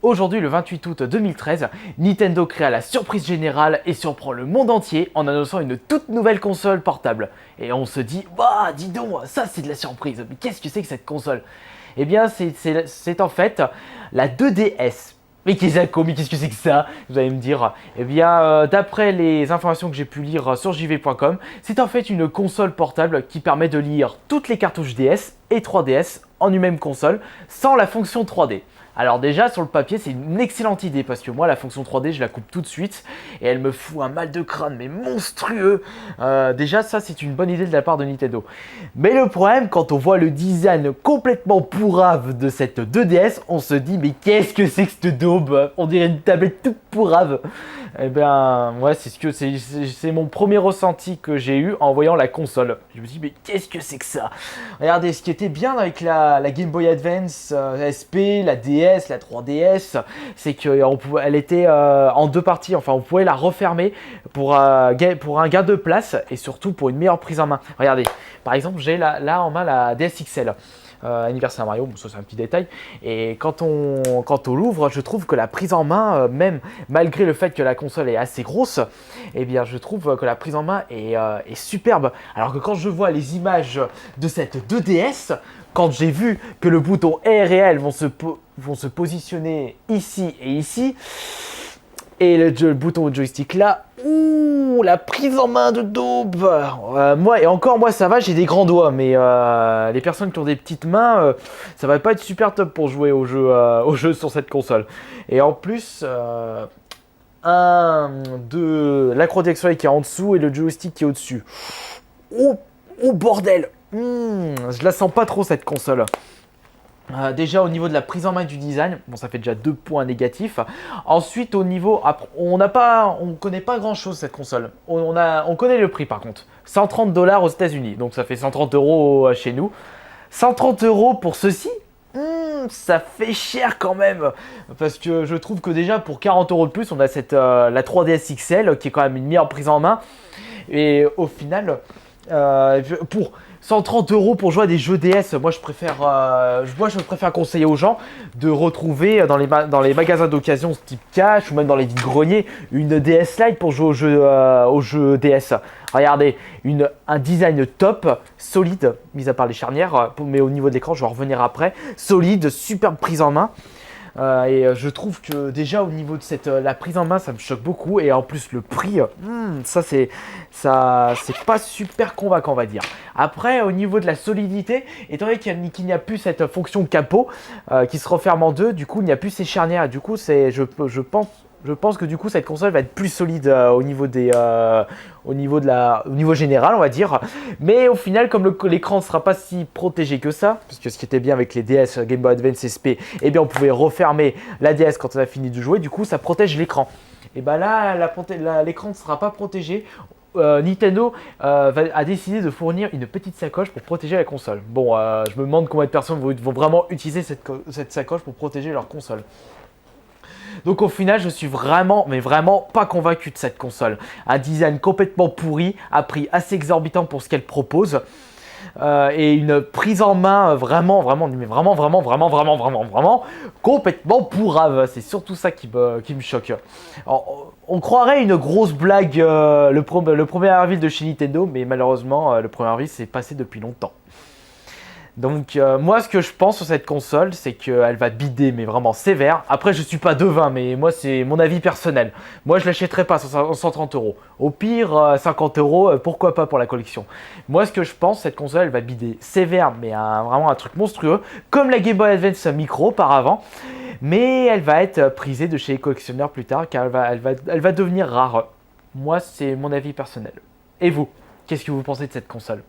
Aujourd'hui, le 28 août 2013, Nintendo créa la surprise générale et surprend le monde entier en annonçant une toute nouvelle console portable. Et on se dit, bah dis donc, ça c'est de la surprise, mais qu'est-ce que c'est que cette console? Eh bien, c'est en fait la 2DS. Mais qu'est-ce que c'est que ça? Vous allez me dire. Eh bien, d'après les informations que j'ai pu lire sur jv.com, c'est en fait une console portable qui permet de lire toutes les cartouches DS et 3DS en une même console sans la fonction 3D. Alors déjà sur le papier c'est une excellente idée parce que moi la fonction 3D je la coupe tout de suite et elle me fout un mal de crâne mais monstrueux. Déjà ça c'est une bonne idée de la part de Nintendo. Mais le problème quand on voit le design complètement pourrave de cette 2DS, on se dit mais qu'est-ce que c'est que cette daube? On dirait une tablette toute pourrave. Eh bien ouais c'est mon premier ressenti que j'ai eu en voyant la console. Je me dis mais qu'est-ce que c'est que ça? Regardez ce qui était bien avec la Game Boy Advance SP, la DS, la 3DS, c'est qu'elle était en deux parties, enfin on pouvait la refermer pour un gain de place et surtout pour une meilleure prise en main. Regardez, par exemple j'ai là en main la DS XL. Anniversaire Mario, bon, ça c'est un petit détail. Et quand on l'ouvre, je trouve que la prise en main, même malgré le fait que la console est assez grosse, eh bien je trouve que la prise en main est superbe. Alors que quand je vois les images de cette 2DS, quand j'ai vu que le bouton R et L vont se positionner ici et ici, et le bouton joystick là, ouh, la prise en main de daube. Moi ça va, j'ai des grands doigts, mais les personnes qui ont des petites mains, ça va pas être super top pour jouer au jeu sur cette console. Et en plus, l'accro-directionnel qui est en dessous et le joystick qui est au-dessus. Oh, bordel, je la sens pas trop cette console. Déjà au niveau de la prise en main du design, bon ça fait déjà 2 points négatifs. Ensuite au niveau, on connaît pas grand chose cette console. On connaît le prix par contre, 130 $ aux États-Unis, donc ça fait 130 € chez nous. 130 € pour ceci, ça fait cher quand même, parce que je trouve que déjà pour 40 € de plus, on a la 3DS XL qui est quand même une meilleure prise en main. Et au final, pour 130 € pour jouer à des jeux DS, moi je préfère conseiller aux gens de retrouver dans les magasins d'occasion type Cash ou même dans les vides-greniers une DS Lite pour jouer aux jeux DS. Regardez, un design top, solide, mis à part les charnières, mais au niveau de l'écran, je vais en revenir après. Solide, superbe prise en main. Je trouve que déjà au niveau de la prise en main ça me choque beaucoup et en plus le prix c'est pas super convaincant on va dire. Après au niveau de la solidité, étant donné qu'il n'y a plus cette fonction capot qui se referme en deux, du coup il n'y a plus ces charnières, du coup je pense que du coup cette console va être plus solide au niveau général on va dire. Mais au final comme l'écran ne sera pas si protégé que ça, parce que ce qui était bien avec les DS Game Boy Advance SP, eh bien on pouvait refermer la DS quand on a fini de jouer, du coup ça protège l'écran. Et bien là l'écran ne sera pas protégé. Nintendo a décidé de fournir une petite sacoche pour protéger la console. Bon, je me demande combien de personnes vont vraiment utiliser cette sacoche pour protéger leur console. Donc au final, je suis vraiment pas convaincu de cette console. Un design complètement pourri, un prix assez exorbitant pour ce qu'elle propose. Et une prise en main vraiment complètement pourrave. C'est surtout ça qui me choque. Alors, on croirait une grosse blague le 1er avril de chez Nintendo, mais malheureusement, le 1er avril c'est passé depuis longtemps. Donc moi ce que je pense sur cette console c'est qu'elle va bider mais vraiment sévère. Après je suis pas devin mais moi c'est mon avis personnel. Moi je l'achèterai pas 130 €. Au pire 50 €, pourquoi pas pour la collection. Moi ce que je pense cette console elle va bider sévère mais vraiment un truc monstrueux. Comme la Game Boy Advance Micro auparavant. Mais elle va être prisée de chez les collectionneurs plus tard car elle va devenir rare. Moi c'est mon avis personnel. Et vous, qu'est-ce que vous pensez de cette console ?